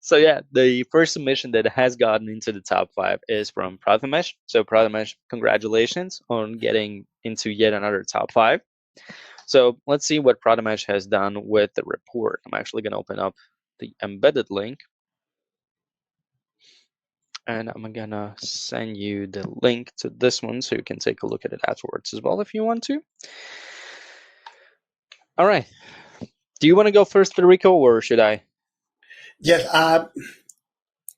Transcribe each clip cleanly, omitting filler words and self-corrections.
So yeah, the first submission that has gotten into the top 5 is from Prathamesh. So Prathamesh, congratulations on getting into yet another top 5. So let's see what Prathamesh has done with the report. I'm actually going to open up the embedded link. And I'm going to send you the link to this one so you can take a look at it afterwards as well if you want to. All right. Do you want to go first, Federico, or should I? Yes,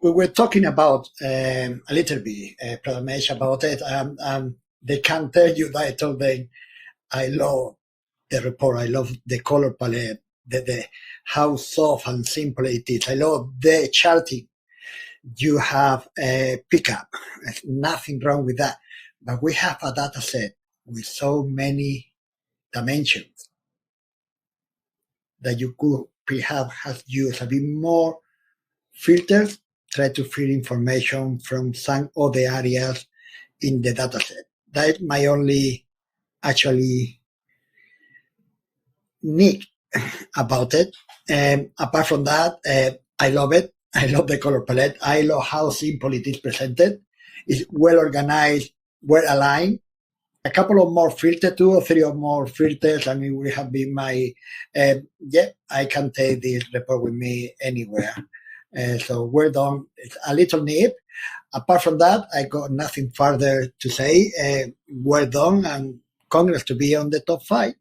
we were talking about a little bit, Prathamesh, about it. They can tell you that I told them I love the report. I love the color palette, the how soft and simple it is. I love the charting. You have a pickup. There's nothing wrong with that. But we have a data set with so many dimensions that you could perhaps have used a bit more filters, try to fill information from some other areas in the data set. That is my only actually need about it. Apart from that, I love it. I love the color palette. I love how simple it is presented. It's well organized, well aligned. A couple of more filters, 2 or 3 or more filters, and it will have been my, yeah, I can take this report with me anywhere. So well done. It's a little nip. Apart from that, I got nothing further to say. Well done, and congrats to be on the top 5.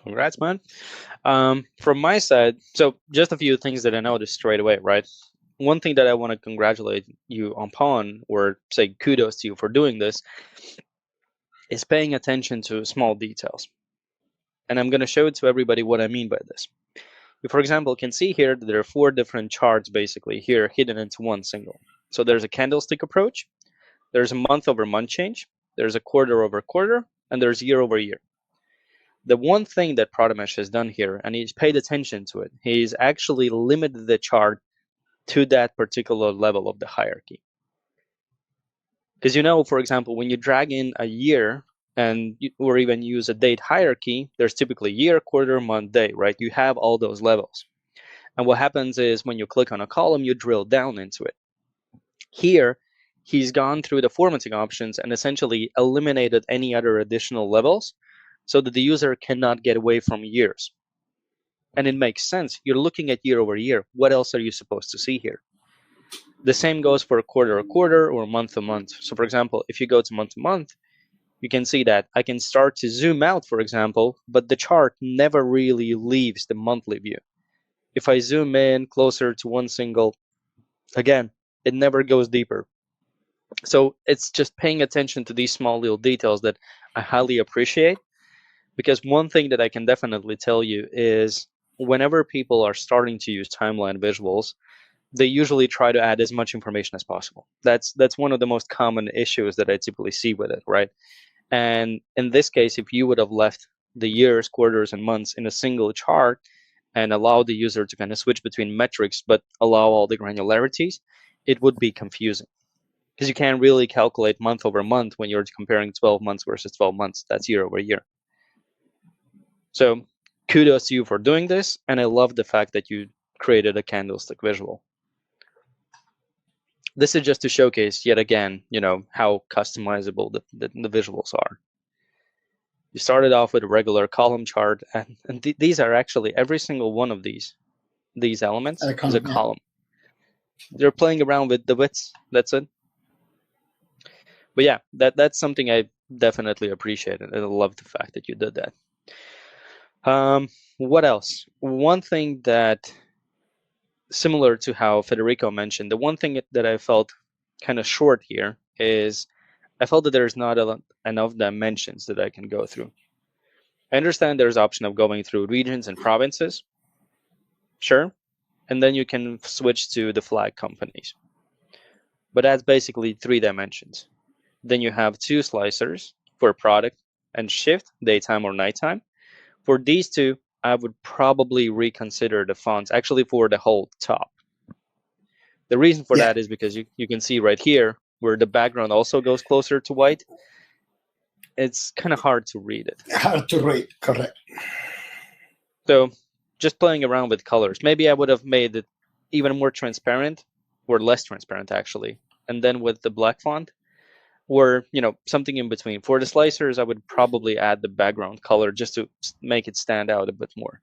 Congrats, man. From my side, so just a few things that I noticed straight away, right? One thing that I want to congratulate you upon, or say kudos to you for doing this, is paying attention to small details. And I'm going to show it to everybody what I mean by this. You, for example, can see here that there are 4 different charts basically here hidden into one single. So there's a candlestick approach, there's a month-over-month change, there's a quarter-over-quarter, and there's year-over-year. The one thing that Prathamesh has done here, and he's paid attention to it, he's actually limited the chart to that particular level of the hierarchy. Because you know, for example, when you drag in a year or even use a date hierarchy, there's typically year, quarter, month, day, right? You have all those levels. And what happens is when you click on a column, you drill down into it. Here, he's gone through the formatting options and essentially eliminated any other additional levels so that the user cannot get away from years. And it makes sense. You're looking at year over year. What else are you supposed to see here? The same goes for quarter or month to month. So for example, if you go to month, you can see that I can start to zoom out, for example, but the chart never really leaves the monthly view. If I zoom in closer to one single, again, it never goes deeper. So it's just paying attention to these small little details that I highly appreciate, because one thing that I can definitely tell you is whenever people are starting to use timeline visuals, they usually try to add as much information as possible. That's one of the most common issues that I typically see with it, right? And in this case, if you would have left the years, quarters, and months in a single chart and allow the user to kind of switch between metrics, but allow all the granularities, it would be confusing. Because you can't really calculate month over month when you're comparing 12 months versus 12 months. That's year over year. So kudos to you for doing this, and I love the fact that you created a candlestick visual. This is just to showcase yet again, you know, how customizable the visuals are. You started off with a regular column chart, and these are actually every single one of these elements is a column. They're playing around with the widths. That's it. But yeah, that's something I definitely appreciate, and I love the fact that you did that. What else? One thing that, similar to how Federico mentioned, the one thing that I felt kind of short here is I felt that there's not enough dimensions that I can go through. I understand there's option of going through regions and provinces, sure, and then you can switch to the flag companies. But that's basically 3 dimensions. Then you have 2 slicers for product and shift, daytime or nighttime. For these 2, I would probably reconsider the fonts, actually for the whole top. The reason for that is because you can see right here where the background also goes closer to white. It's kind of hard to read it. Hard to read, correct. So just playing around with colors. Maybe I would have made it even more transparent, or less transparent actually, and then with the black font, or something in between. For the slicers, I would probably add the background color just to make it stand out a bit more.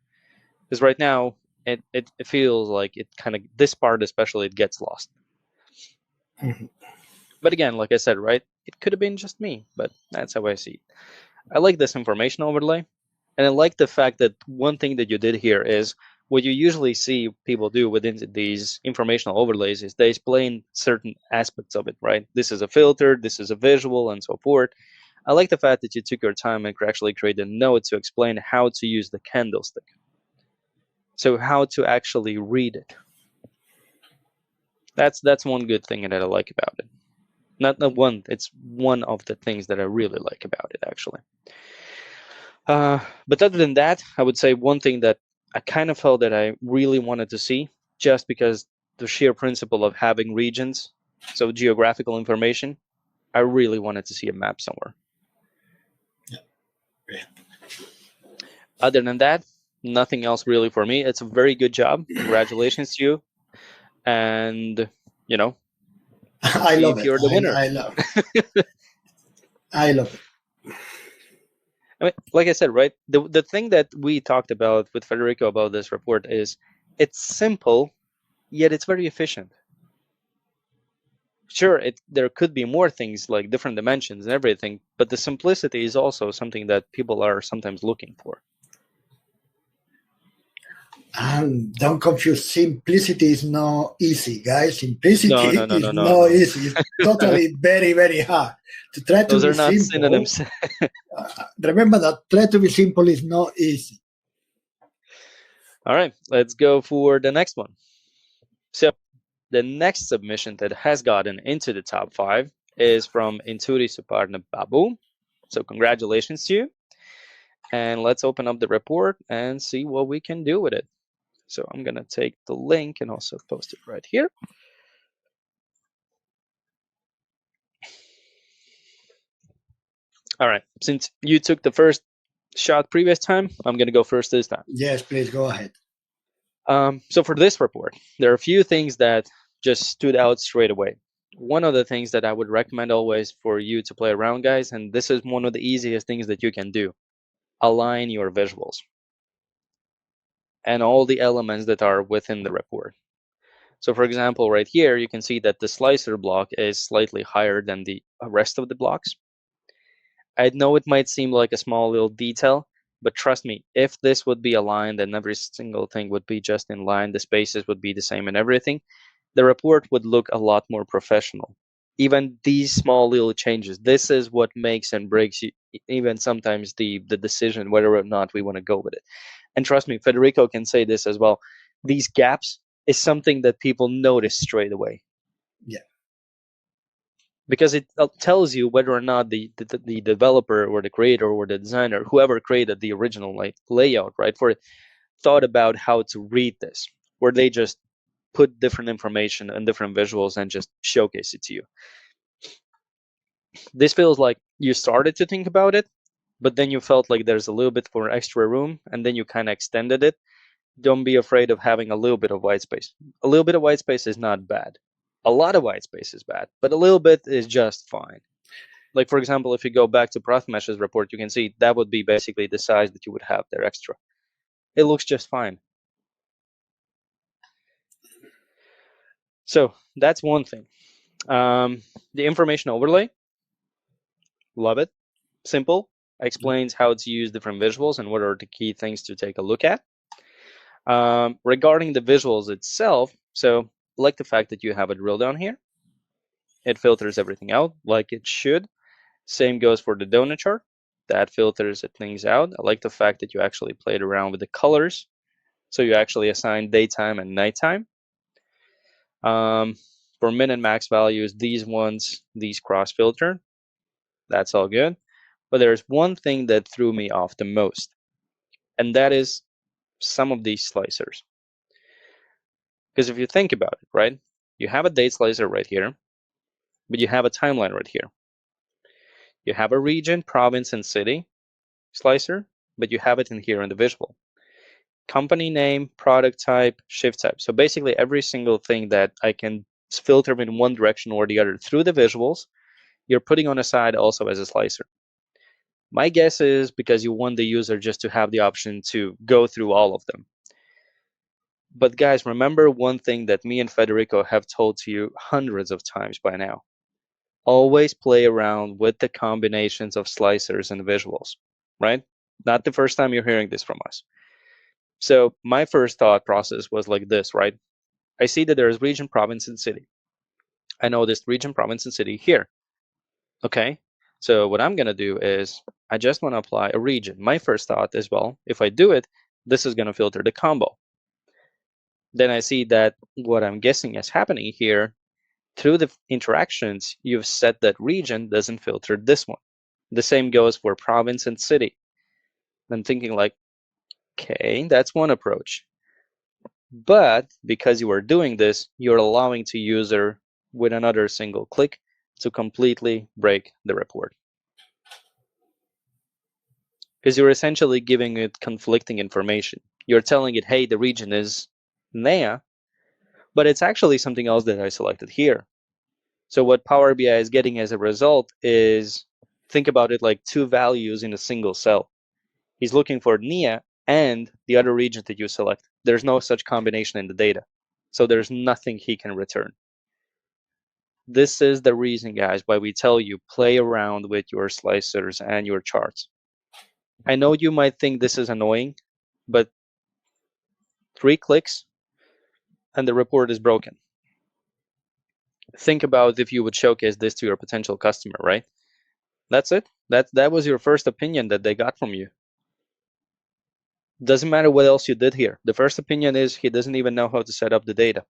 Because right now, it feels like it kind of, this part especially, it gets lost. Mhm. But again, like I said, right, it could have been just me, but that's how I see it. I like this information overlay, and I like the fact that one thing that you did here is what you usually see people do within these informational overlays is they explain certain aspects of it, right? This is a filter, this is a visual, and so forth. I like the fact that you took your time and actually created a note to explain how to use the candlestick. So how to actually read it. That's one good thing that I like about it. Not one, it's one of the things that I really like about it, actually. But other than that, I would say one thing that I kind of felt that I really wanted to see, just because the sheer principle of having regions, so geographical information, I really wanted to see a map somewhere. Yeah. Other than that, nothing else really for me. It's a very good job. Congratulations to you. And, let's I see love if it. you're the winner. I love it. I mean, like I said, right, the thing that we talked about with Federico about this report is it's simple, yet it's very efficient. Sure, there could be more things like different dimensions and everything, but the simplicity is also something that people are sometimes looking for. And don't confuse, simplicity is not easy, guys. Simplicity No, no, no, is no, no, not no. easy. It's totally very, very hard. To try to Those be are not simple, synonyms. remember that try to be simple is not easy. All right, let's go for the next one. So the next submission that has gotten into the top 5 is from Inturi Suparna Babu. So congratulations to you. And let's open up the report and see what we can do with it. So I'm going to take the link and also post it right here. All right, since you took the first shot previous time, I'm going to go first this time. Yes, please go ahead. So for this report, there are a few things that just stood out straight away. One of the things that I would recommend always for you to play around, guys, and this is one of the easiest things that you can do, align your visuals and all the elements that are within the report. So for example, right here, you can see that the slicer block is slightly higher than the rest of the blocks. I know it might seem like a small little detail, but trust me, if this would be aligned and every single thing would be just in line, the spaces would be the same and everything, the report would look a lot more professional. Even these small little changes, this is what makes and breaks you, even sometimes the decision whether or not we want to go with it. And trust me, Federico can say this as well. These gaps is something that people notice straight away. Yeah. Because it tells you whether or not the developer or the creator or the designer, whoever created the original layout, right, for it, thought about how to read this, where they just put different information and different visuals and just showcase it to you. This feels like you started to think about it, but then you felt like there's a little bit more extra room, and then you kind of extended it. Don't be afraid of having a little bit of white space. A little bit of white space is not bad. A lot of white space is bad, but a little bit is just fine. Like, for example, if you go back to Prathmesh's report, you can see that would be basically the size that you would have there extra. It looks just fine. So that's one thing. The information overlay, love it. Simple, explains how to use different visuals and what are the key things to take a look at. Regarding the visuals itself, so like the fact that you have a drill down here. It filters everything out like it should. Same goes for the donut chart. That filters things out. I like the fact that you actually played around with the colors. So you actually assign daytime and nighttime. For min and max values, these cross filter. That's all good. But there's one thing that threw me off the most, and that is some of these slicers. Because if you think about it, right, you have a date slicer right here, but you have a timeline right here. You have a region, province, and city slicer, but you have it in here in the visual. company name, product type, shift type. So basically every single thing that I can filter in one direction or the other through the visuals, you're putting on a side also as a slicer. My guess is because you want the user just to have the option to go through all of them. But guys, remember one thing that me and Federico have told to you hundreds of times by now. Always play around with the combinations of slicers and visuals, right? Not the first time you're hearing this from us. So my first thought process was like this, right? I see that there's region, province, and city. I know this region, province, and city here. Okay, so what I'm going to do is I just want to apply a region. My first thought is, well, if I do it, this is going to filter the combo. Then I see that what I'm guessing is happening here, through the interactions, you've set that region doesn't filter this one. The same goes for province and city. I'm thinking like, okay, that's one approach. But because you are doing this, you're allowing the user with another single click to completely break the report. Because you're essentially giving it conflicting information. You're telling it, hey, the region is NEA, but it's actually something else that I selected here. So what Power BI is getting as a result is, think about it like two values in a single cell. He's looking for NEA and the other region that you select. There's no such combination in the data. So there's nothing he can return. This is the reason, guys, why we tell you play around with your slicers and your charts. I know you might think this is annoying, but 3 clicks and the report is broken. Think about if you would showcase this to your potential customer, right? That's it. That was your first opinion that they got from you. Doesn't matter what else you did here. The first opinion is he doesn't even know how to set up the data.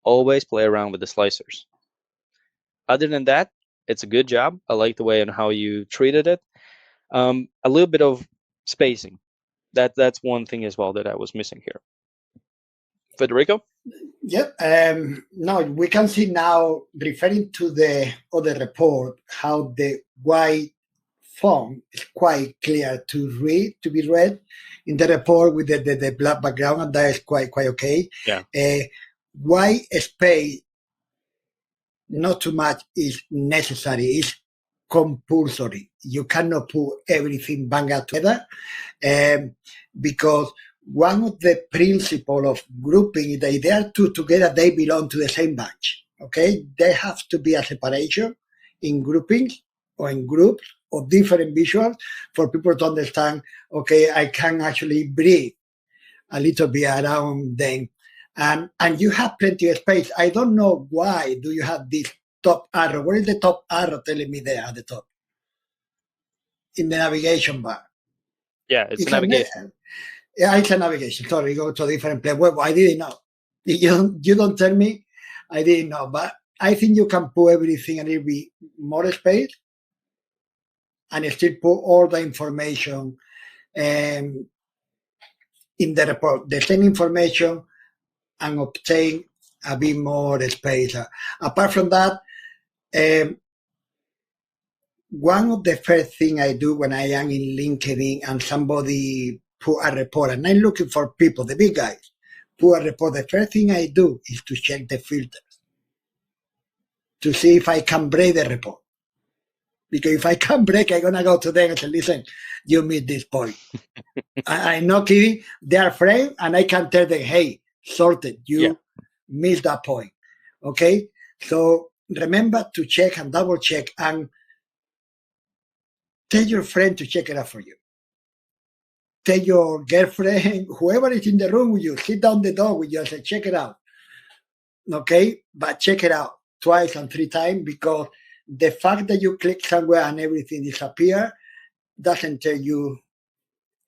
Always play around with the slicers. Other than that, it's a good job. I like the way and how you treated it. A little bit of spacing. That's one thing as well that I was missing here. Federico? Yep. Now we can see now, referring to the other report, how the white font is quite clear to be read in the report with the black background, and that is quite okay. Yeah. White space, not too much is necessary. It's compulsory. You cannot put everything banged together, because one of the principles of grouping is that if they are two together, they belong to the same batch. Okay, there has to be a separation in groupings or in groups of different visuals for people to understand. Okay, I can actually breathe a little bit around them, and you have plenty of space. I don't know why do you have this top arrow. Where is the top arrow telling me there at the top? In the navigation bar. Yeah, it's a navigation. Yeah, it's a navigation. Sorry, go to a different place. Well, I didn't know. You don't tell me. I didn't know. But I think you can put everything a little bit more space and still put all the information in the report. The same information and obtain a bit more space. Apart from that, one of the first things I do when I am in LinkedIn and somebody put a report, and I'm looking for people, the big guys, put a report, the first thing I do is to check the filters to see if I can break the report. Because if I can't break, I'm going to go to them and say, listen, you missed this point. I'm not kidding. They are afraid, and I can tell them, hey, sorted, you missed that point. Okay? So remember to check and double check and tell your friend to check it out for you. Tell your girlfriend, whoever is in the room with you, sit down the door with you and say, check it out. Okay? But check it out twice and 3 times, because the fact that you click somewhere and everything disappears doesn't tell you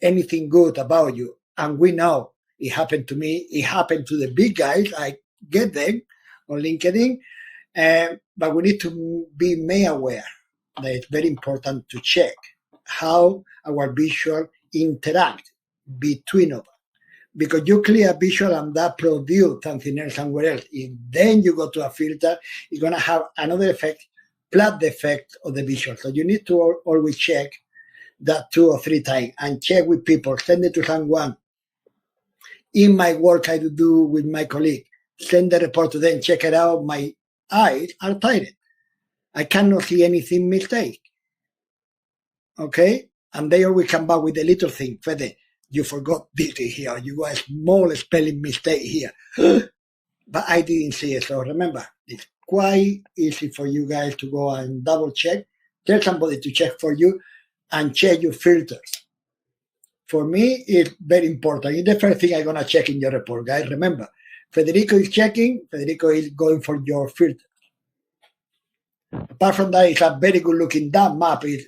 anything good about you. And we know it happened to me. It happened to the big guys. I get them on LinkedIn. But we need to be made aware that it's very important to check how our visual interact between us. Because you clear visual and that produce something else somewhere else. If then you go to a filter, it's going to have another effect, plus the effect of the visual. So you need to always check that 2 or 3 times and check with people. Send it to someone in my work I do with my colleague, send the report to them, check it out, my eyes are tired. I cannot see anything mistake. Okay? And they always come back with a little thing. Fede, you forgot this here. You got a small spelling mistake here. But I didn't see it. So remember, it's quite easy for you guys to go and double check. Tell somebody to check for you and check your filters. For me, it's very important. It's the first thing I'm going to check in your report, guys. Remember, Federico is checking. Federico is going for your filter. Apart from that, it's a very good looking. That map is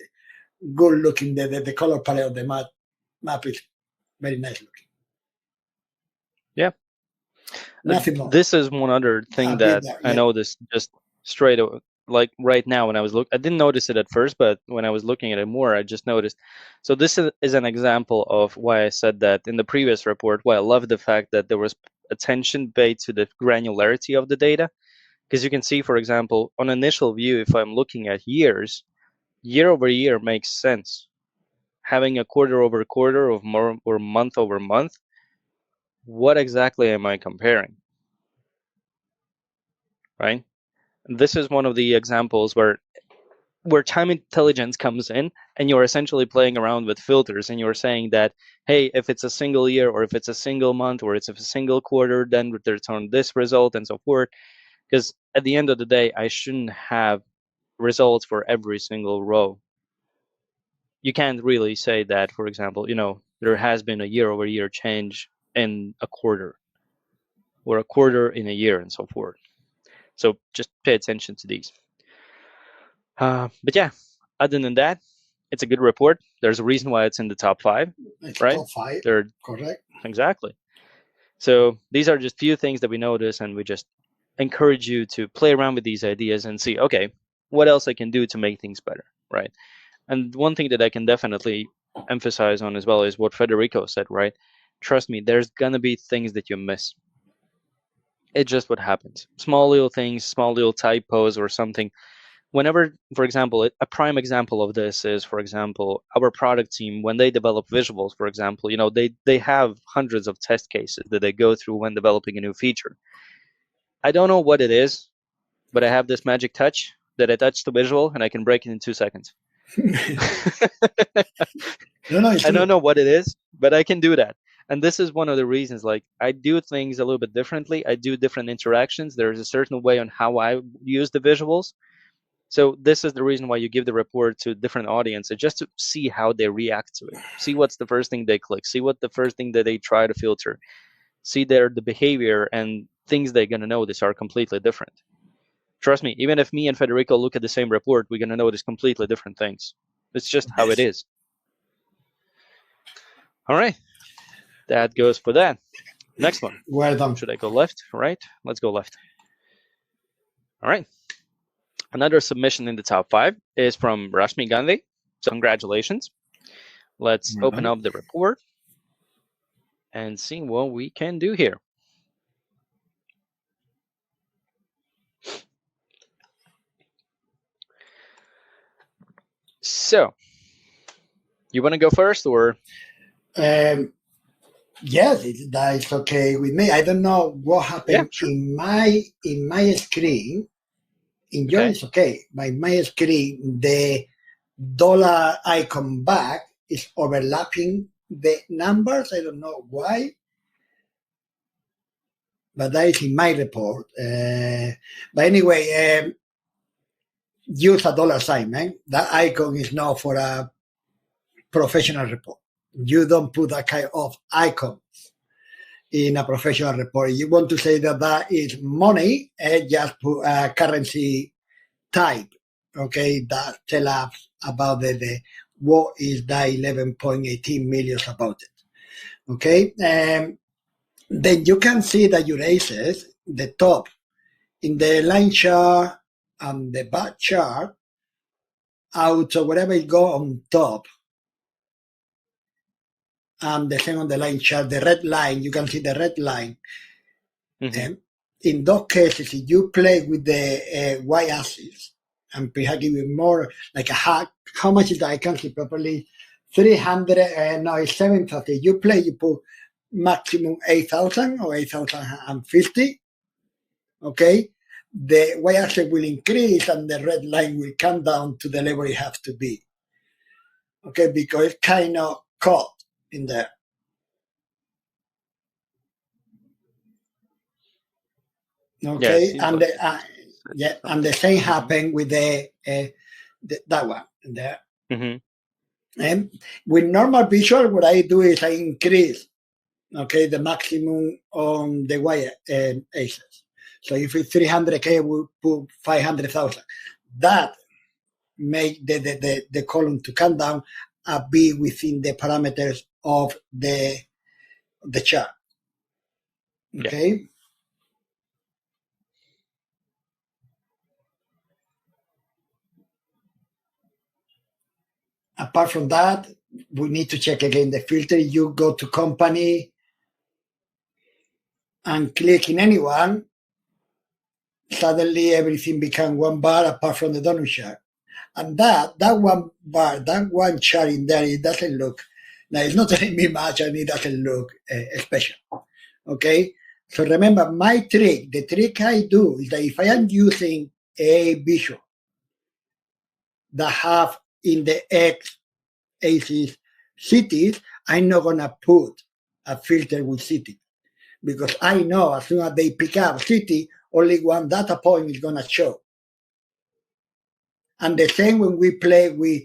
good looking. The color palette of the map is very nice looking. Yeah. Nothing more. This is one other thing that I noticed just straight away. Like right now when I was I didn't notice it at first, but when I was looking at it more, I just noticed. So this is an example of why I said that in the previous report, why I love the fact that there was attention paid to the granularity of the data. Because you can see, for example, on initial view, if I'm looking at years, year over year makes sense. Having a quarter over quarter of more or month over month, what exactly am I comparing? Right? This is one of the examples where time intelligence comes in, and you're essentially playing around with filters, and you're saying that, hey, if it's a single year, or if it's a single month, or it's a single quarter, then return this result, and so forth. Because at the end of the day, I shouldn't have results for every single row. You can't really say that, for example, there has been a year-over-year change in a quarter, or a quarter in a year, and so forth. So just pay attention to these. But yeah, other than that, it's a good report. There's a reason why it's in the top 5, right? Top 5, correct. Exactly. So these are just few things that we notice, and we just encourage you to play around with these ideas and see, okay, what else I can do to make things better, right? And one thing that I can definitely emphasize on as well is what Federico said, right? Trust me, there's gonna be things that you miss. It's just what happens. Small little things, small little typos or something. Whenever, for example, a prime example of this is, for example, our product team, when they develop visuals, for example, they have hundreds of test cases that they go through when developing a new feature. I don't know what it is, but I have this magic touch that I touch the visual and I can break it in 2 seconds. I don't know what it is, but I can do that. And this is one of the reasons, like, I do things a little bit differently. I do different interactions. There's a certain way on how I use the visuals. So this is the reason why you give the report to different audiences, just to see how they react to it. See what's the first thing they click. See what the first thing that they try to filter. See the behavior and things they're going to notice are completely different. Trust me, even if me and Federico look at the same report, we're going to notice completely different things. It's just how it is. All right. That goes for that. Next one. Well done. Should I go left? Right? Let's go left. All right. Another submission in the top 5 is from Rashmi Gandhi. So congratulations. Let's open up the report and see what we can do here. So, you want to go first, or? Yes, that is okay with me. I don't know what happened in my screen. In yours, it's okay. By my screen, the dollar icon back is overlapping the numbers. I don't know why, but that is in my report. But anyway, use a dollar sign, man. That icon is not for a professional report. You don't put that kind of icon in a professional report. You want to say that that is money, just put a currency type. Okay, that tell us about the what is that 11.18 million about it. Okay, then you can see the erases, the top in the line chart and the bar chart out, so wherever it go on top. And the same on the line chart, the red line, you can see the red line. Mm-hmm. In those cases, if you play with the y-axis, and perhaps give you more, like a hack, how much is that? I can't see properly. 300, no, it's 730. You play, you put maximum 8,000 or 8,050. Okay, the y-axis will increase and the red line will come down to the level it has to be. Okay, because it's kind of caught in there. Okay, Yeah, and the same happened with that one there. And with normal visual, what I do is I increase, okay, the maximum on the y-axis. So if it's 300K, we put 500,000. That make the column to come down and be within the parameters of the chart. Okay. Yeah. Apart from that, we need to check again the filter. You go to company and click in anyone. Suddenly everything becomes one bar apart from the donut chart. And that one bar, that one chart in there, it doesn't look, now it's not telling me much and it doesn't look special. Okay? So remember, the trick I do is that if I am using a visual that have in the x-axis cities, I'm not going to put a filter with city because I know as soon as they pick up city, only one data point is going to show. And the same when we play with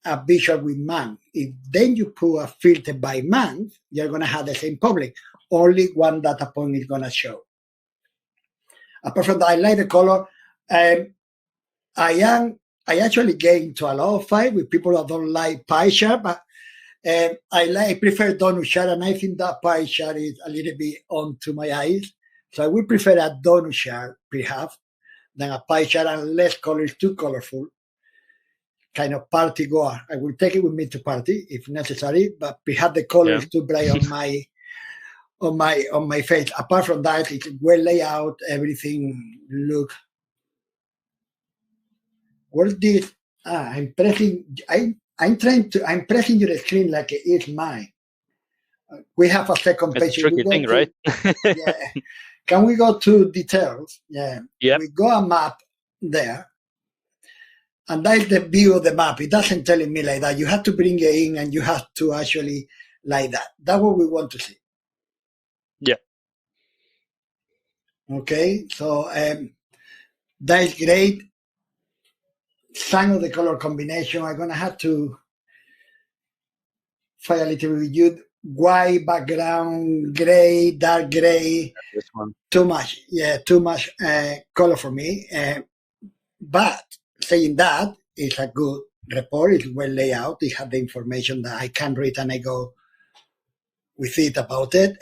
a visual with month. If then you put a filter by month, you're going to have the same problem. Only one data point is going to show. Apart from that, I like the color. I actually get into a lot of fight with people that don't like pie chart, but I prefer donut chart, and I think that pie chart is a little bit onto my eyes. So I would prefer a donut chart, perhaps, than a pie chart, and less color is too colorful. Kind of party goer. I will take it with me to party if necessary, but perhaps the color is too bright on my face. Apart from that, it's well laid out. Everything look. What's this? I'm pressing. I'm pressing your screen like it's mine. We have a second page. It's a tricky thing, right? Yeah. Can we go to details? Yeah. Yep. We go a map there. And that's the view of the map. It doesn't tell me like that. You have to bring it in and you have to actually like that. That's what we want to see. Yeah. Okay. So that is great. Some of the color combination, I'm going to have to find a little bit white background, gray, dark gray. This one. Too much. Yeah, too much color for me. But saying that, it's a good report. It's well laid out. It has the information that I can read and I go with it about it.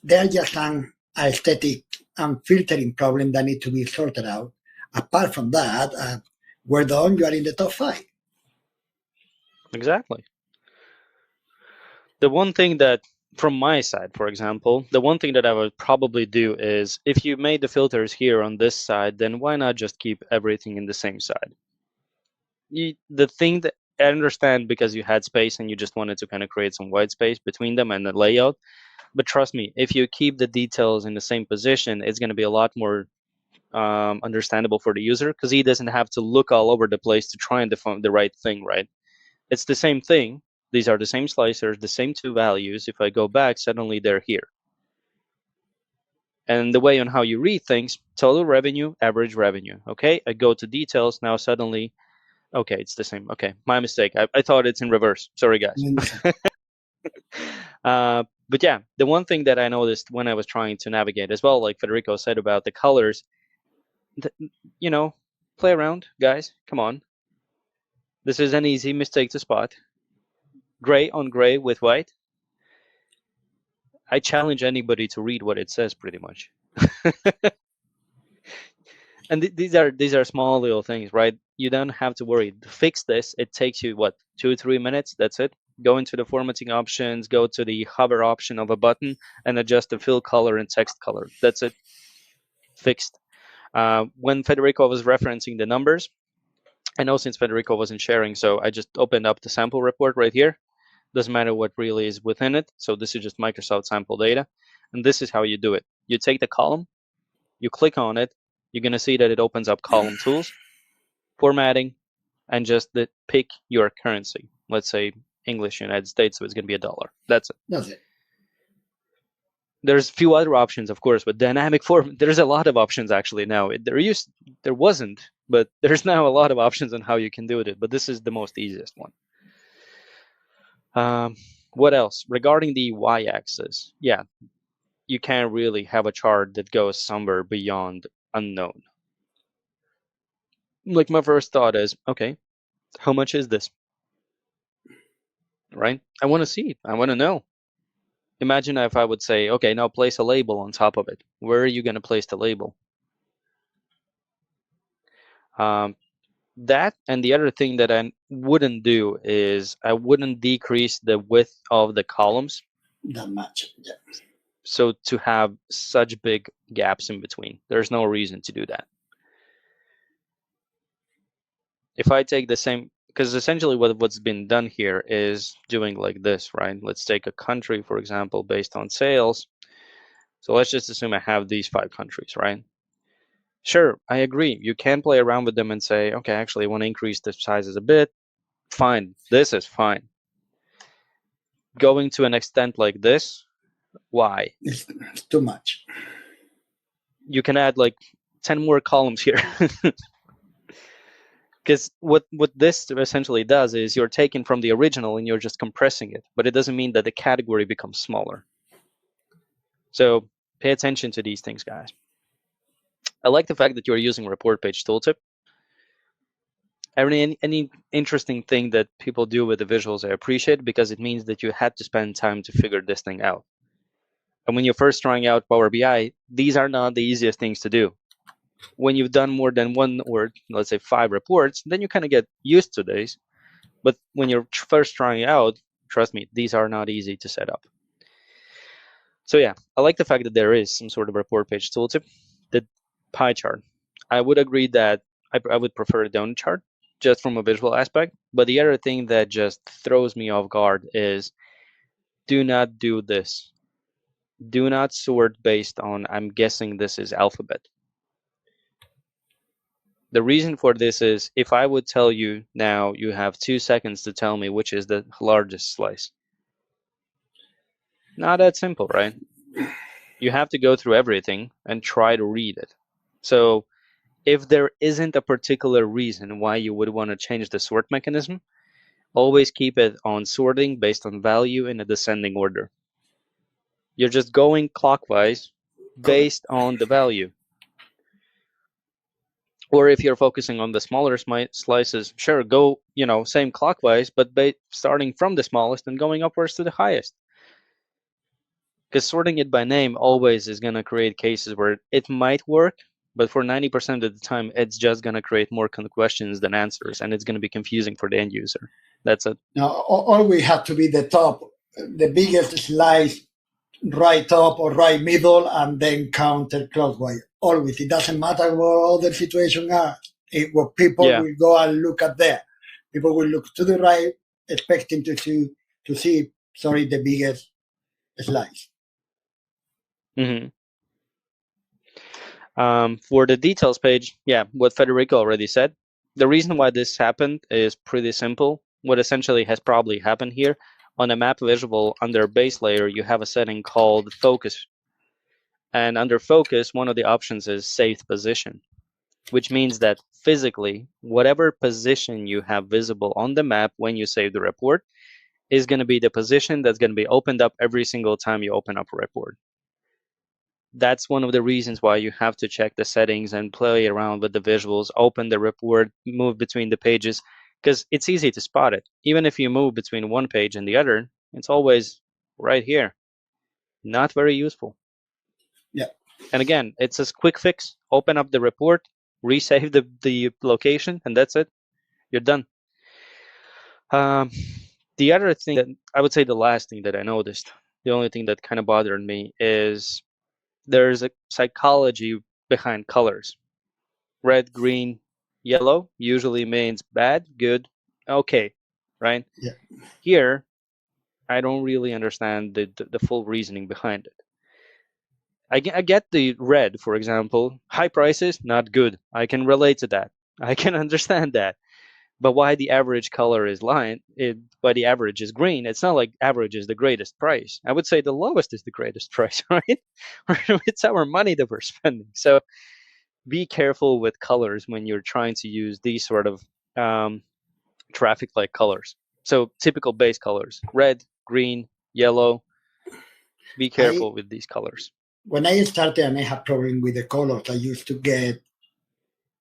There are just some aesthetic and filtering problems that need to be sorted out. Apart from that, we're done. You are in the top 5. Exactly. The one thing that, from my side, for example, the one thing that I would probably do is if you made the filters here on this side, then why not just keep everything in the same side? The thing that I understand because you had space and you just wanted to kind of create some white space between them and the layout. But trust me, if you keep the details in the same position, it's going to be a lot more understandable for the user because he doesn't have to look all over the place to try and define the right thing, right? It's the same thing. These are the same slicers, the same two values. If I go back, suddenly they're here. And the way on how you read things, total revenue, average revenue. Okay, I go to details. Now suddenly, okay, it's the same. Okay, my mistake. I thought it's in reverse. Sorry, guys. But yeah, the one thing that I noticed when I was trying to navigate as well, like Federico said about the colors, play around, guys. Come on. This is an easy mistake to spot. Gray on gray with white. I challenge anybody to read what it says, pretty much. And these are small little things, right? You don't have to worry. To fix this, it takes you, what, 2-3 minutes? That's it. Go into the formatting options, go to the hover option of a button, and adjust the fill color and text color. That's it. Fixed. When Federico was referencing the numbers, I know since Federico wasn't sharing, so I just opened up the sample report right here. Doesn't matter what really is within it. So this is just Microsoft sample data. And this is how you do it. You take the column, you click on it, you're going to see that it opens up column tools, formatting, and just pick your currency. Let's say English United States, so it's going to be $1. That's it. That's it. There's a few other options, of course, but dynamic form, there's a lot of options actually now. There wasn't, but there's now a lot of options on how you can do it, but this is the most easiest one. What else? Regarding the y-axis, yeah, you can't really have a chart that goes somewhere beyond unknown. Like my first thought is, okay, how much is this? Right? I want to see. I want to know. Imagine if I would say, okay, now place a label on top of it. Where are you going to place the label? That and the other thing that I wouldn't do is I wouldn't decrease the width of the columns. That much. Yeah. So to have such big gaps in between, there's no reason to do that. If I take the same, because essentially what's been done here is doing like this, right? Let's take a country, for example, based on sales. So let's just assume I have these 5 countries, right? Sure, I agree. You can play around with them and say, okay, actually, I want to increase the sizes a bit. Fine, this is fine. Going to an extent like this, why? It's too much. You can add like 10 more columns here. Because what this essentially does is you're taking from the original and you're just compressing it, but it doesn't mean that the category becomes smaller. So pay attention to these things, guys. I like the fact that you're using report page tooltip. Any interesting thing that people do with the visuals, I appreciate, because it means that you had to spend time to figure this thing out. And when you're first trying out Power BI, these are not the easiest things to do. When you've done more than 1 or let's say 5 reports, then you kind of get used to these. But when you're first trying it out, trust me, these are not easy to set up. So yeah, I like the fact that there is some sort of report page tooltip. The pie chart, I would agree that I would prefer a donut chart just from a visual aspect. But the other thing that just throws me off guard is do not do this. Do not sort based on, I'm guessing this is alphabet. The reason for this is if I would tell you now you have 2 seconds to tell me which is the largest slice. Not that simple, right? You have to go through everything and try to read it. So if there isn't a particular reason why you would want to change the sort mechanism, always keep it on sorting based on value in a descending order. You're just going clockwise based on the value. Or if you're focusing on the smaller slices, sure, go, same clockwise, but starting from the smallest and going upwards to the highest. Because sorting it by name always is going to create cases where it might work, but for 90% of the time, it's just going to create more questions than answers, and it's going to be confusing for the end user. That's it. Now, always have to be the top, the biggest slice, right top or right middle, and then counterclockwise. Always. It doesn't matter what other situations are. What people will go and look at there. People will look to the right, expecting to see, the biggest slice. Mm-hmm. For the details page, yeah, what Federico already said. The reason why this happened is pretty simple. What essentially has probably happened here, on a map visual under base layer, you have a setting called focus. And under focus, one of the options is saved position, which means that physically, whatever position you have visible on the map when you save the report is going to be the position that's going to be opened up every single time you open up a report. That's one of the reasons why you have to check the settings and play around with the visuals, open the report, move between the pages, because it's easy to spot it. Even if you move between one page and the other, it's always right here. Not very useful. Yeah. And again, it's a quick fix. Open up the report, resave the location, and that's it. You're done. The other thing that I would say, the last thing that I noticed, the only thing that kind of bothered me is there's a psychology behind colors. Red, green, yellow usually means bad, good, okay, right? Yeah. Here, I don't really understand the full reasoning behind it. I get the red, for example. High prices, not good. I can relate to that. I can understand that. But why the average color is why the average is green? It's not like average is the greatest price. I would say the lowest is the greatest price, right? It's our money that we're spending. So be careful with colors when you're trying to use these sort of traffic light colors. So typical base colors: red, green, yellow. Be I careful with these colors. When I started and I had problem with the colors, I used to get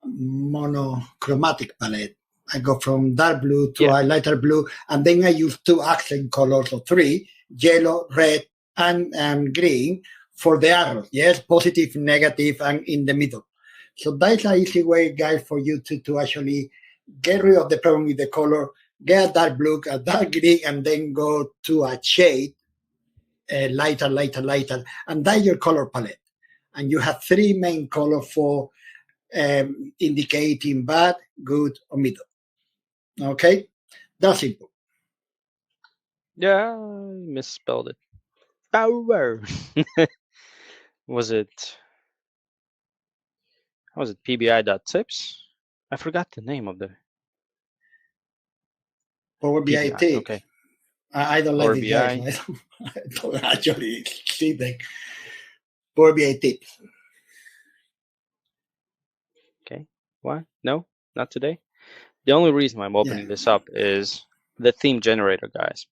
monochromatic palette. I go from dark blue to Yeah, a lighter blue, and then I use two accent colors or three: yellow, red, and green for the arrows. Yes, positive, negative, and in the middle. So that's an easy way, guys, for you to actually get rid of the problem with the color. Get a dark blue, a dark green, and then go to a shade, lighter, lighter, lighter, and that's your color palette. And you have three main colors for indicating bad, good, or middle. Okay, that's simple. yeah, I misspelled it. Power. was it was it PBI.tips? I forgot the name of the Power BI PBI. tips. Okay, I don't like Power these guys. BI. I don't actually see them. Power BI tips. Okay, why? No, not today. The only reason why I'm Yeah. opening this up is the theme generator, guys.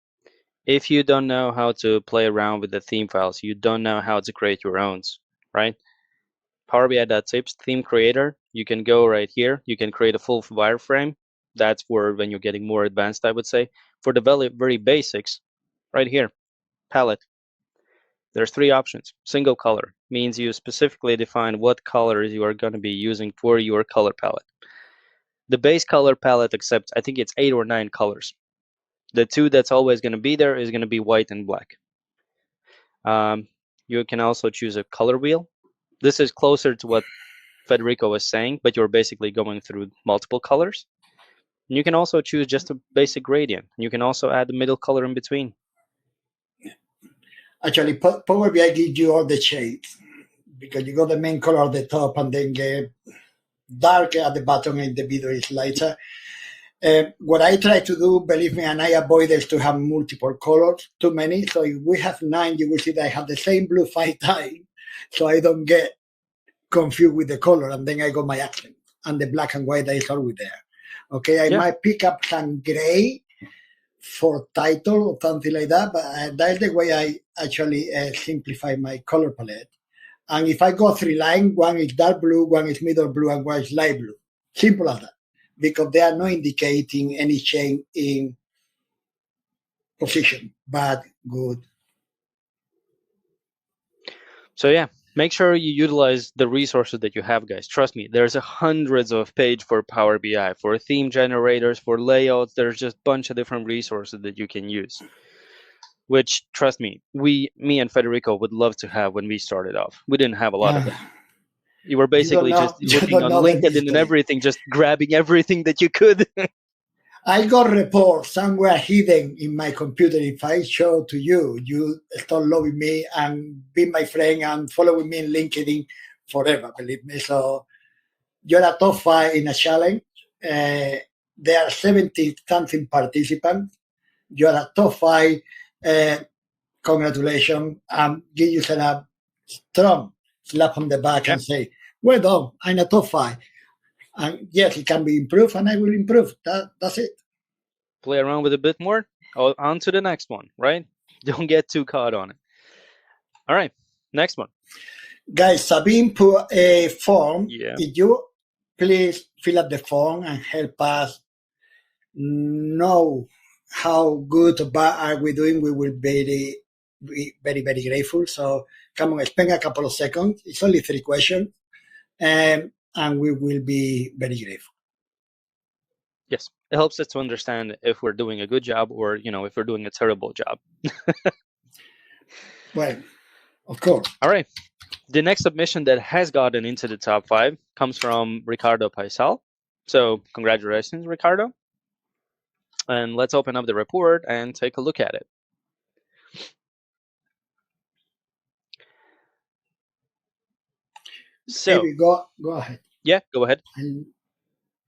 If you don't know how to play around with the theme files, you don't know how to create your own, right? Power BI.tips theme creator, you can go right here. You can create a full wireframe. That's for when you're getting more advanced, I would say. For the very, very basics, right here, palette. There's three options. Single color means you specifically define what colors you are going to be using for your color palette. The base color palette accepts, I think it's 8 or 9 colors. The two that's always going to be there is going to be white and black. Um, you can also choose a color wheel. This is closer to what Federico was saying, but you're basically going through multiple colors. And you can also choose just a basic gradient. You can also add the middle color in between. Actually, Power BI gives you all the shades because you got the main color at the top and then get darker at the bottom and the middle is lighter. What I try to do, believe me, and I avoid is to have multiple colors, too many. So if we have 9, you will see that I have the same blue 5 times, so I don't get confused with the color, and then I got my accent and the black and white that is always there. Okay, I Yeah. might pick up some gray for title or something like that, but that's the way I actually simplify my color palette. And if I go 3 lines, one is dark blue, one is middle blue, and one is light blue. Simple as that. Because they are not indicating any change in position, bad, good. So yeah, make sure you utilize the resources that you have, guys. Trust me, there's hundreds of pages for Power BI, for theme generators, for layouts. There's just a bunch of different resources that you can use. Which, trust me, me and Federico would love to have when we started off. We didn't have a lot of them. You were You don't basically know. just You looking don't on know the LinkedIn and mystery. everything, just grabbing everything that you could. I got report somewhere hidden in my computer. If I show to you, you start loving me and be my friend and following me in LinkedIn forever. Believe me. So you're a top 5 in a challenge. There are 70 something participants. You're a top 5. Uh, Congratulations. Give yourself a strong slap on the back Yeah, and say, well done, I'm a top 5. And yes, it can be improved and I will improve. That's it. play around with a bit more. On to the next one, right? Don't get too caught on it. All right, next one. Guys, Sabine put a form. Yeah. If you please fill up the form and help us know how good or bad are we doing, we will be very, very grateful. So come on, spend a couple of seconds. It's only 3 questions. And we will be very grateful. Yes, it helps us to understand if we're doing a good job or if we're doing a terrible job. Well, of course. All right. The next submission that has gotten into the top 5 comes from Ricardo Paisal. So congratulations, Ricardo. And let's open up the report and take a look at it. So, Maybe go ahead. yeah, go ahead.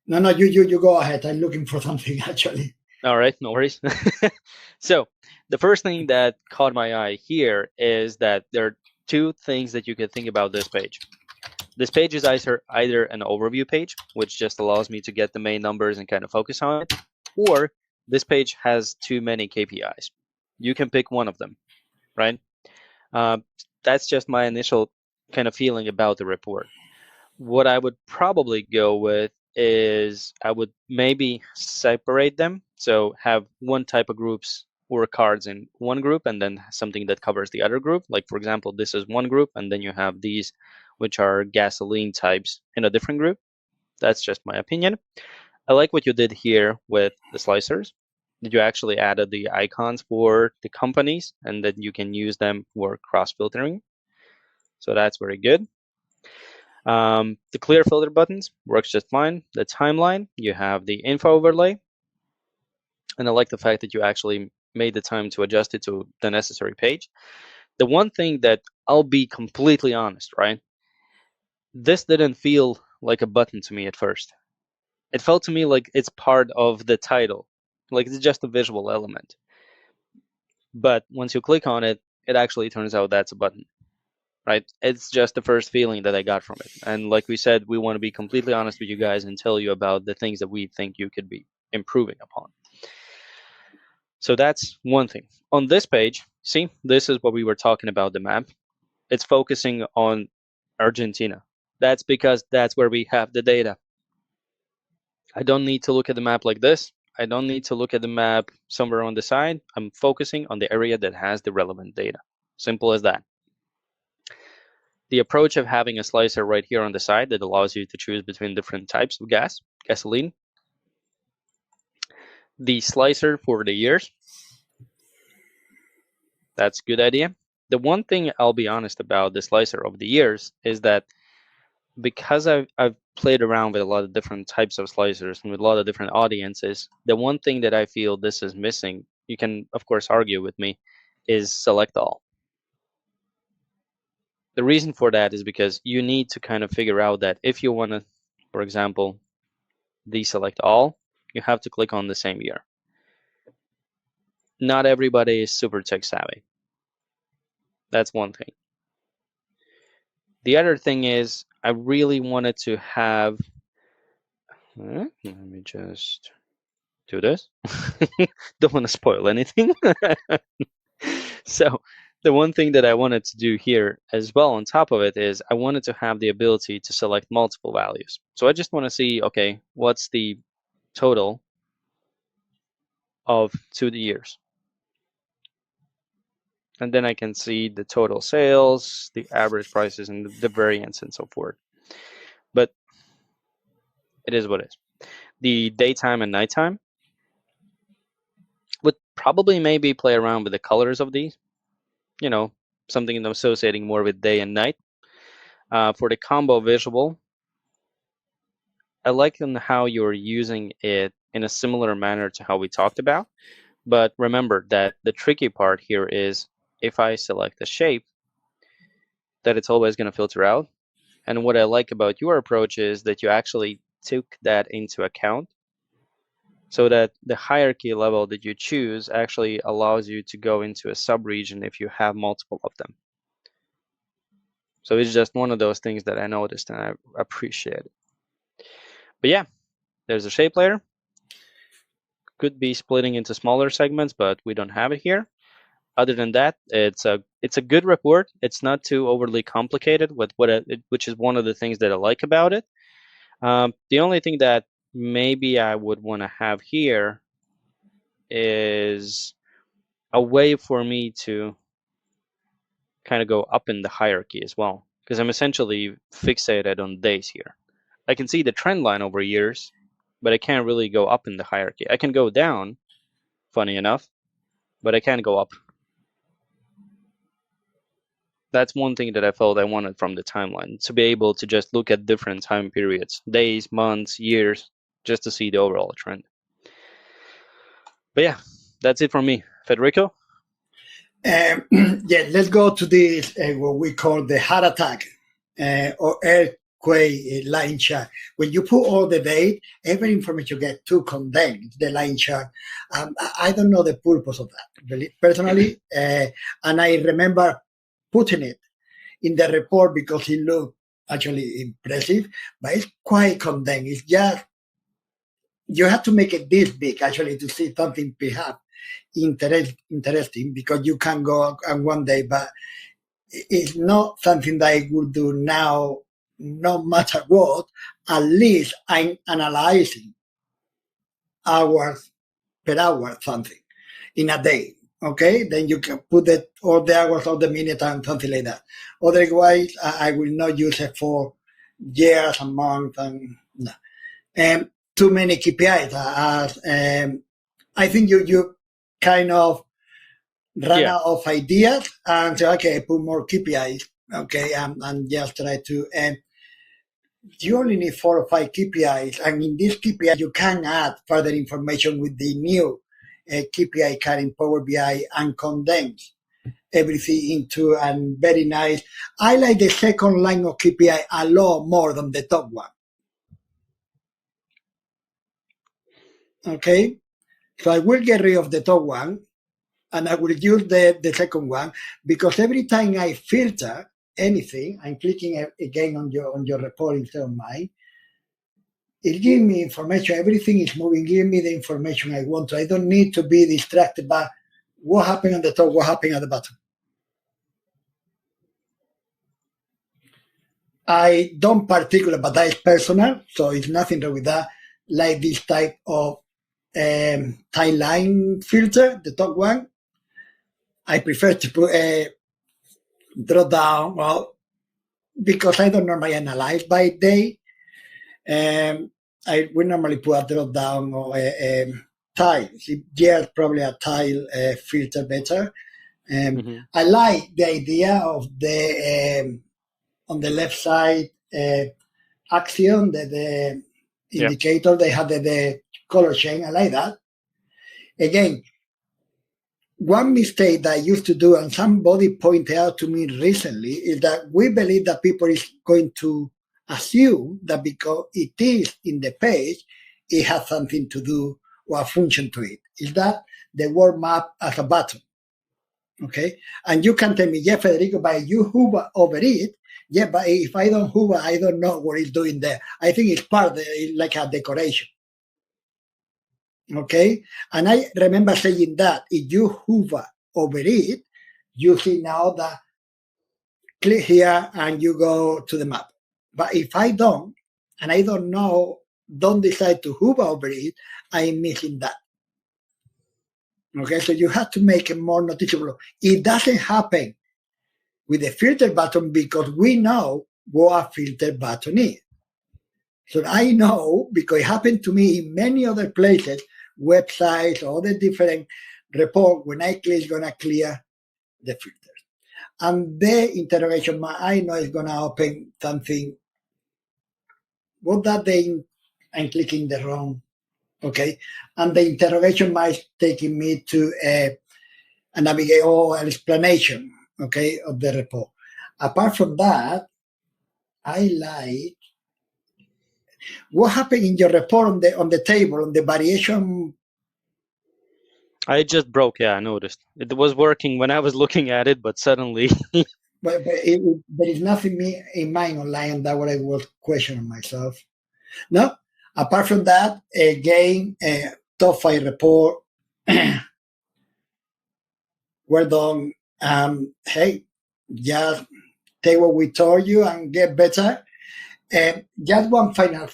No, you go ahead. I'm looking for something actually. All right, no worries. So, the first thing that caught my eye here is that there are two things that you could think about this page. This page is either an overview page, which just allows me to get the main numbers and kind of focus on it, or this page has too many KPIs. You can pick one of them, right? Uh, that's just my initial kind of feeling about the report. What I would probably go with is I would maybe separate them. So have one type of groups or cards in one group and then something that covers the other group. Like, for example, this is one group, and then you have these, which are gasoline types, in a different group. That's just my opinion. I like what you did here with the slicers. Did you actually added the icons for the companies, and then you can use them for cross filtering? So that's very good. The clear filter buttons works just fine. The timeline, you have the info overlay, and I like the fact that you actually made the time to adjust it to the necessary page. The one thing that I'll be completely honest, right? This didn't feel like a button to me at first. It felt to me like it's part of the title, like it's just a visual element. But once you click on it, it actually turns out that's a button. Right? It's just the first feeling that I got from it. And like we said, we want to be completely honest with you guys and tell you about the things that we think you could be improving upon. So that's one thing. On this page, see, this is what we were talking about, the map. It's focusing on Argentina. That's because that's where we have the data. I don't need to look at the map like this. I don't need to look at the map somewhere on the side. I'm focusing on the area that has the relevant data. Simple as that. The approach of having a slicer right here on the side that allows you to choose between different types of gasoline. The slicer for the years. That's a good idea. The one thing I'll be honest about the slicer over the years is that because I've played around with a lot of different types of slicers and with a lot of different audiences, the one thing that I feel this is missing, you can of course argue with me, is select all. The reason for that is because you need to kind of figure out that if you want to, for example, deselect all, you have to click on the same year. Not everybody is super tech savvy. That's one thing. The other thing is I really wanted to have, let me just do this. Don't want to spoil anything. So the one thing that I wanted to do here as well on top of it is I wanted to have the ability to select multiple values. So I just want to see, okay, what's the total of 2 years? And then I can see the total sales, the average prices, and the variance and so forth. But it is what it is. The daytime and nighttime would probably maybe play around with the colors of these, something associating more with day and night. For the combo visual, I like how you're using it in a similar manner to how we talked about. But remember that the tricky part here is if I select a shape, that it's always going to filter out. And what I like about your approach is that you actually took that into account so that the hierarchy level that you choose actually allows you to go into a subregion if you have multiple of them. So it's just one of those things that I noticed and I appreciate it. But yeah, there's a shape layer. Could be splitting into smaller segments, but we don't have it here. Other than that, it's a good report. It's not too overly complicated, which is one of the things that I like about it. The only thing that maybe I would want to have here is a way for me to kind of go up in the hierarchy as well, because I'm essentially fixated on days here. I can see the trend line over years, but I can't really go up in the hierarchy. I can go down, funny enough, but I can't go up. That's one thing that I felt I wanted from the timeline, to be able to just look at different time periods, days, months, years, just to see the overall trend. But yeah, that's it from me. Federico? Yeah, let's go to this, what we call the heart attack. or earthquake line chart. When you put all the data, every information gets too condensed, the line chart. I don't know the purpose of that, really, personally. And I remember putting it in the report because it looked actually impressive, but it's quite condensed. It's just, you have to make it this big actually to see something perhaps interesting, because you can go on one day, but it's not something that I would do now, no matter what. At least I'm analyzing hours per hour something in a day. Okay, then you can put it all the hours of the minute and something like that. Otherwise, I will not use it for years and months and no. Too many KPIs. I think you kind of run out of ideas and say, okay, put more KPIs. Okay, and just try to. You only need 4 or 5 KPIs, and in this KPI you can add further information with the new KPI card in Power BI and condense everything into a very nice. I like the second line of KPI a lot more than the top one. Okay, so I will get rid of the top one, and I will use the second one, because every time I filter anything, I'm clicking again on your report instead of mine. It gives me information. Everything is moving. Give me the information I want to. I don't need to be distracted by what happened on the top, what happened at the bottom. I don't particular, but that is personal, so it's nothing wrong with that. Like this type of timeline filter, the top one, I prefer to put a drop down, well, because I don't normally analyze by day. I would normally put a drop down or a tile. Yeah, probably a tile filter better. I like the idea of the on the left side axiom, the indicator. They have the color chain. I like that. Again, one mistake that I used to do, and somebody pointed out to me recently, is that we believe that people is going to assume that because it is in the page, it has something to do or a function to it. Is that the word map as a button? Okay, and you can tell me, yeah, Federico, but you hover over it. Yeah, but if I don't hover, I don't know what it's doing there. I think it's part of like a decoration. Okay, and I remember saying that if you hover over it, you see now that click here and you go to the map. But if I don't, and I don't know, don't decide to hover over it, I'm missing that. Okay, so you have to make it more noticeable. It doesn't happen with the filter button because we know what a filter button is. So I know, because it happened to me in many other places, websites, all the different reports, when I click, it's going to clear the filters. And the interrogation mark, I know it's going to open something. What that thing? I'm clicking the wrong. Okay. And the interrogation mark is taking me to a navigate or an explanation, okay, of the report. Apart from that, I like what happened in your report on the table, on the variation. I just broke. Yeah, I noticed. It was working when I was looking at it, but suddenly. but there is nothing in mind online. That's what I was questioning myself. No, apart from that, again, top 5 report. Well done. Hey, just take what we told you and get better. Just one final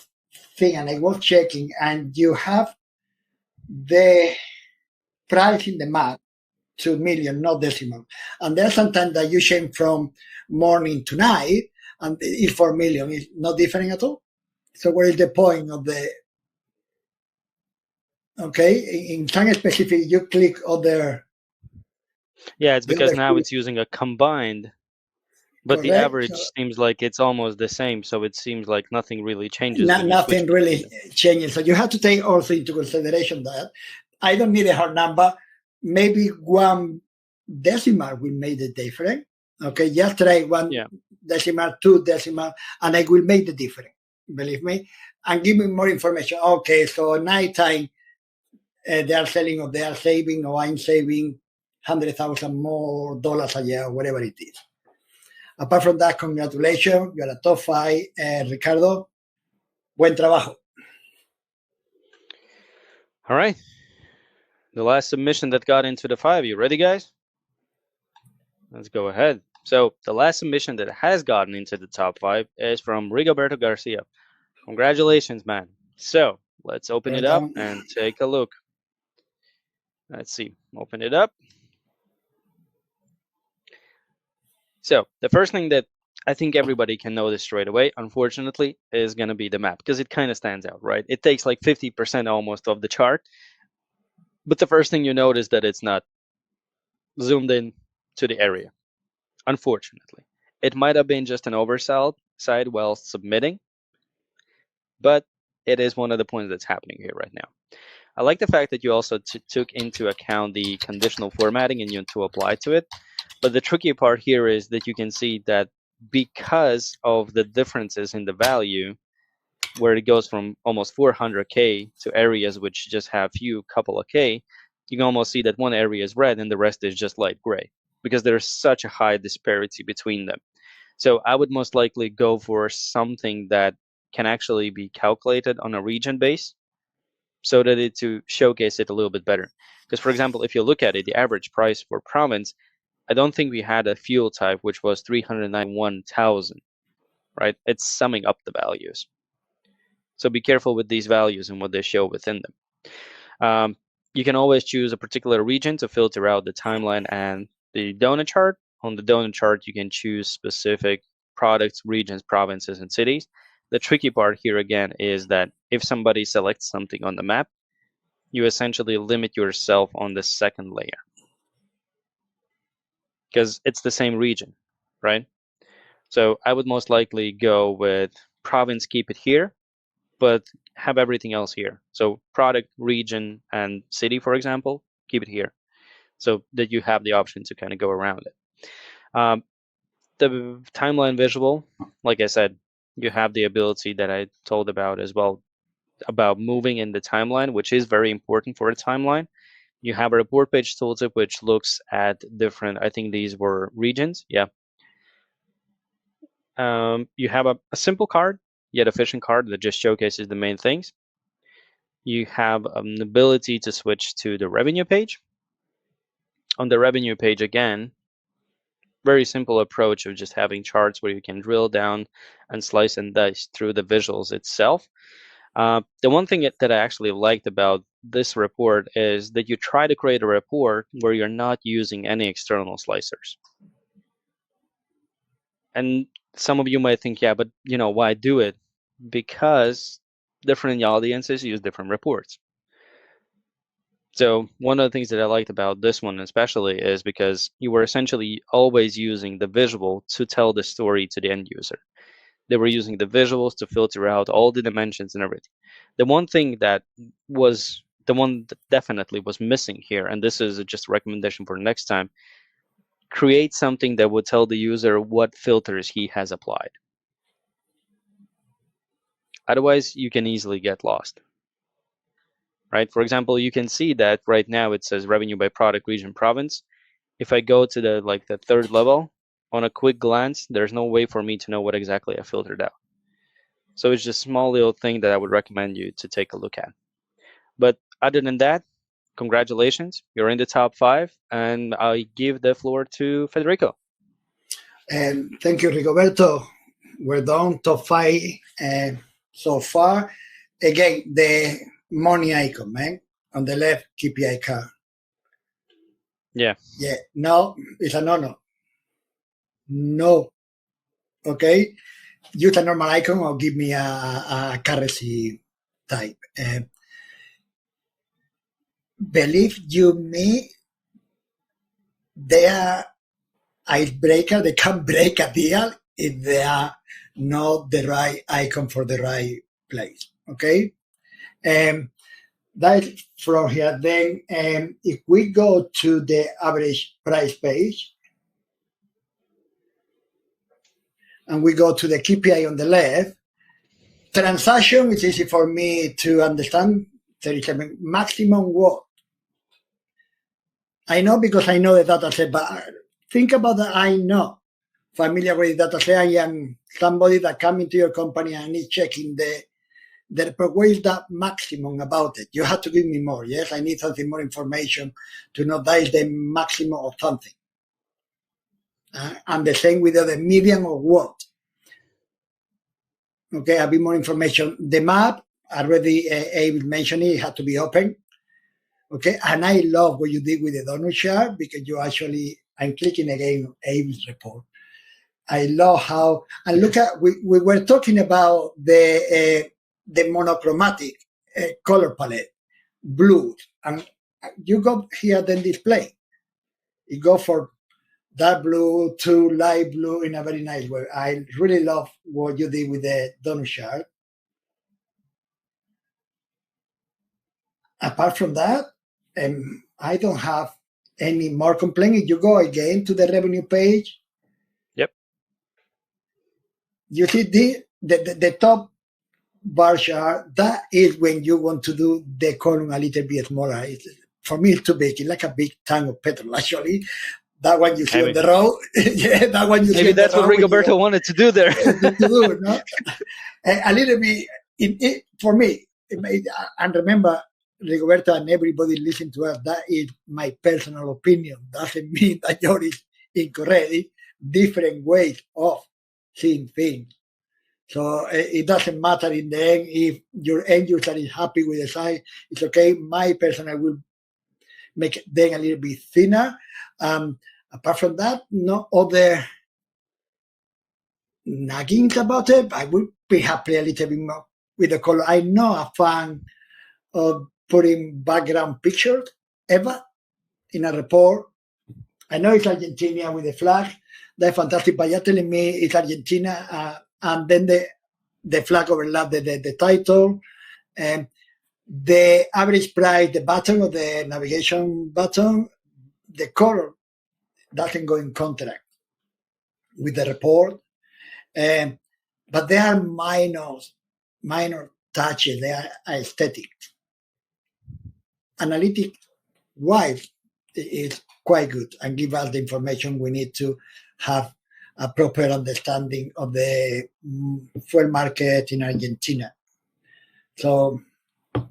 thing, and I was checking, and you have the price in the map, 2 million, not decimal. And there's sometimes that you change from morning to night, and it's 4 million. It's not different at all. So what is the point of the... Okay, in some specific, you click other... Yeah, it's because now it's using a combined, but the average seems like it's almost the same, so it seems like nothing really changes. Nothing really changes. So you have to take also into consideration that I don't need a hard number. Maybe 1 decimal will make the difference. Okay, just try one decimal, two decimal, and I will make the difference. Believe me, and give me more information. Okay, so nighttime they are selling or they are saving or I'm saving $100,000 more dollars a year, whatever it is. Apart from that, congratulations, you are a top 5. Ricardo, buen trabajo. All right. The last submission that got into the 5. You ready, guys? Let's go ahead. So the last submission that has gotten into the top 5 is from Rigoberto Garcia. Congratulations, man. So let's open it up and take a look. Let's see. Open it up. So the first thing that I think everybody can notice straight away, unfortunately, is going to be the map, because it kind of stands out, right? It takes like 50% almost of the chart. But the first thing you notice that it's not zoomed in to the area, unfortunately. It might have been just an oversight while submitting, but it is one of the points that's happening here right now. I like the fact that you also took into account the conditional formatting and you to apply to it. But the tricky part here is that you can see that because of the differences in the value, where it goes from almost 400K to areas which just have few couple of K, you can almost see that one area is red and the rest is just light gray, because there's such a high disparity between them. So I would most likely go for something that can actually be calculated on a region base, so that it to showcase it a little bit better. Because for example, if you look at it, the average price for province, I don't think we had a fuel type which was 391,000, right? It's summing up the values. So be careful with these values and what they show within them. You can always choose a particular region to filter out the timeline and the donut chart. On the donut chart, you can choose specific products, regions, provinces, and cities. The tricky part here again is that if somebody selects something on the map, you essentially limit yourself on the second layer, because it's the same region, right? So I would most likely go with province, keep it here, but have everything else here. So product, region, and city, for example, keep it here, so that you have the option to kind of go around it. The timeline visual, like I said, you have the ability that I told about as well, about moving in the timeline, which is very important for a timeline. You have a report page tooltip, which looks at different, I think these were regions. Yeah. You have a simple card, yet efficient card that just showcases the main things. You have an ability to switch to the revenue page. On the revenue page, again, very simple approach of just having charts where you can drill down and slice and dice through the visuals itself. The one thing that I actually liked about this report is that you try to create a report where you're not using any external slicers. And some of you might think, yeah, but why do it? Because different audiences use different reports. So one of the things that I liked about this one especially is because you were essentially always using the visual to tell the story to the end user. They were using the visuals to filter out all the dimensions and everything. The one thing that was the one that definitely was missing here, and this is just a recommendation for next time, create something that would tell the user what filters he has applied. Otherwise, you can easily get lost. Right? For example, you can see that right now it says revenue by product, region, province. If I go to the third level, on a quick glance, there's no way for me to know what exactly I filtered out. So it's just a small little thing that I would recommend you to take a look at. But other than that, congratulations, you're in the top 5, and I give the floor to Federico. Thank you, Rigoberto. We're done, top 5 so far. Again, the money icon, man. On the left, KPI card. Yeah. Yeah, no, it's a no. No. Okay? Use a normal icon or give me a currency type. Believe you me, they are icebreaker. They can break a deal if they are not the right icon for the right place. Okay? That is from here. Then if we go to the average price page, and we go to the KPI on the left, transaction is easy for me to understand. There is a maximum what. I know because I know the data set, but think about that. I know familiar with the data set. I am somebody that come into your company and is checking the where is that maximum about it. You have to give me more. Yes, I need something more information to know that is the maximum of something. And the same with the median of what. Okay, a bit more information. The map, already Abe mentioned it had to be open. Okay, and I love what you did with the donut chart because you actually, I'm clicking again on Abe's report. I love how, and look at, we were talking about the monochromatic color palette, blue, and you go here then display. You go for dark blue to light blue in a very nice way. I really love what you did with the donut chart. Apart from that, I don't have any more complaint. If you go again to the revenue page, Yep. you see the top bar chart. That is when you want to do the column a little bit smaller. For me, it's too big. It's like a big tank of petrol, actually. That one you see on the road. Yeah, that one you see maybe on the road. That's what Rigoberto wanted to do there. to do, no? A little bit, for me, and remember, Rigoberto and everybody listen to us, that is my personal opinion. Doesn't mean that yours is incorrect. It's different ways of seeing things. So it doesn't matter in the end if your end user is happy with the size. It's okay. My personal will make them a little bit thinner. Apart from that, no other nagging about it. I would be happy a little bit more with the color. I'm not a fan of putting background pictures ever in a report. I know it's Argentina with the flag. That's fantastic, but you're telling me it's Argentina and then the flag overlap the title. And the average price, the button of the navigation button, the color doesn't go in contract with the report. But they are minor touches. They are aesthetic. Analytic wise is quite good and give us the information we need to have a proper understanding of the fuel market in Argentina. So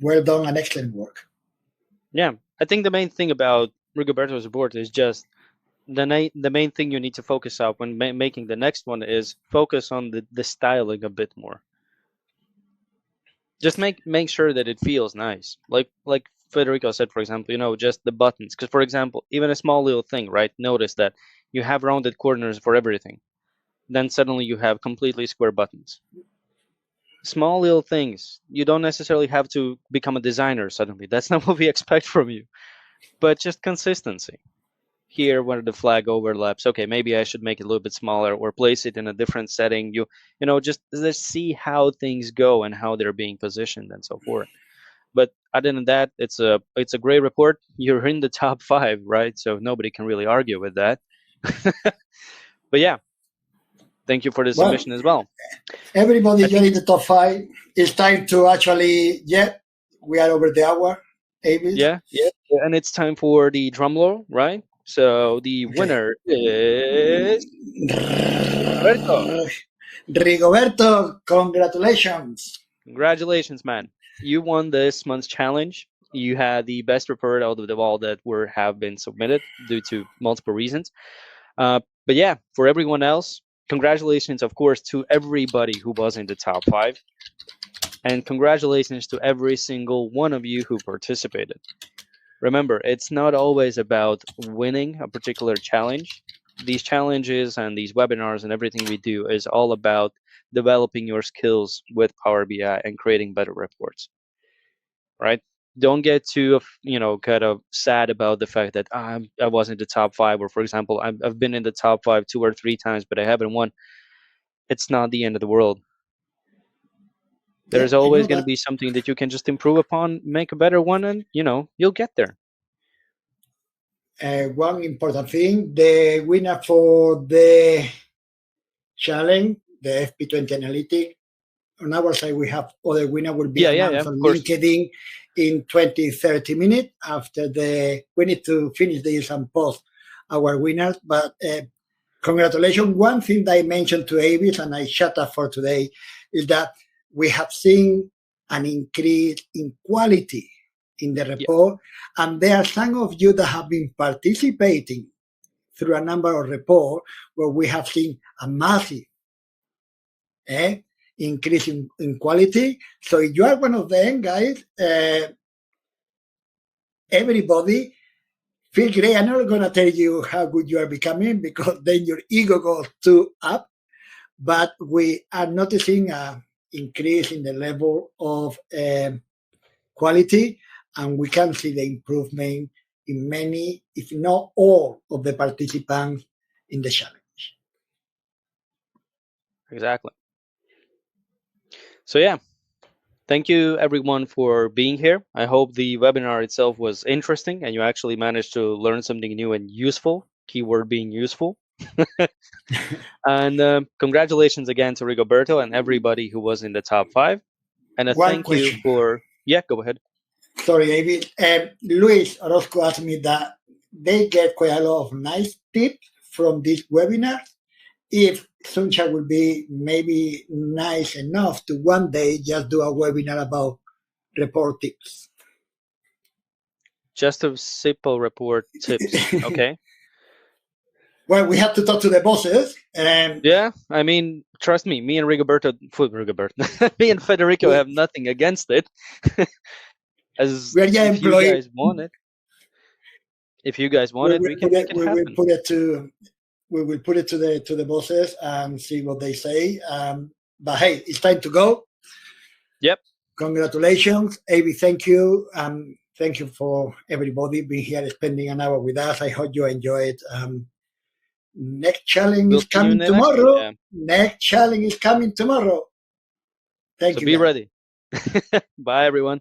well done and excellent work. Yeah, I think the main thing about Rigoberto's report is just the main thing you need to focus on when making the next one is focus on the styling a bit more. Just make sure that it feels nice. Like Federico said, for example, just the buttons. Because for example, even a small little thing, right? Notice that you have rounded corners for everything. Then suddenly you have completely square buttons. Small little things. You don't necessarily have to become a designer suddenly. That's not what we expect from you. But just consistency. Here where the flag overlaps, okay, maybe I should make it a little bit smaller or place it in a different setting. Just let's see how things go and how they're being positioned and so forth. But other than that, it's a great report. You're in the top 5, right? So nobody can really argue with that. But yeah, thank you for the submission as well. Everybody, you're in the top 5. It's time to actually, we are over the hour. Avis? Yeah, and it's time for the drum roll, right? So the winner is Rigoberto. Rigoberto, congratulations. Congratulations, man. You won this month's challenge. You had the best report out of all that have been submitted due to multiple reasons. But yeah, for everyone else, congratulations, of course, to everybody who was in the top 5. And congratulations to every single one of you who participated. Remember, it's not always about winning a particular challenge. These challenges and these webinars and everything we do is all about developing your skills with Power BI and creating better reports, right? Don't get too, kind of sad about the fact that I wasn't in the top 5, or for example, I've been in the top 5 2 or 3 times, but I haven't won. It's not the end of the world. There's always going to be something that you can just improve upon, make a better one, and you'll get there. One important thing, the winner for the challenge the FP20 Analytics. On our side, we have other winner will be Yeah, announced of on course. LinkedIn in 20, 30 minutes after we need to finish this and post our winners. But congratulations. One thing that I mentioned to Avis and I shut up for today is that we have seen an increase in quality in the Yeah, report. And there are some of you that have been participating through a number of reports where we have seen a massive increase in quality. So if you are one of them, guys, everybody feel great. I'm not going to tell you how good you are becoming because then your ego goes too up. But we are noticing an increase in the level of quality, and we can see the improvement in many, if not all, of the participants in the challenge. exactly. So yeah, thank you everyone for being here. I hope the webinar itself was interesting and you actually managed to learn something new and useful. Keyword being useful. And congratulations again to Rigoberto and everybody who was in the top 5. And a One thank you question. for, yeah, go ahead. Sorry, David. Luis Orozco asked me that they get quite a lot of nice tips from this webinar. If Sunshine will be maybe nice enough to one day just do a webinar about report tips. Just a simple report tips, okay? Well, we have to talk to the bosses. Yeah, I mean, trust me, me and me and Federico have nothing against it. As we are just if you employed. guys want it, we can make it happen. We will put it to the bosses and see what they say. But hey, it's time to go. Yep. Congratulations, Avi. Thank you. Thank you for everybody being here, spending an hour with us. I hope you enjoyed. Next challenge We'll is see you in coming the next one. tomorrow. Yeah. Next challenge is coming tomorrow. Thank So you, be guys. ready. Bye, everyone.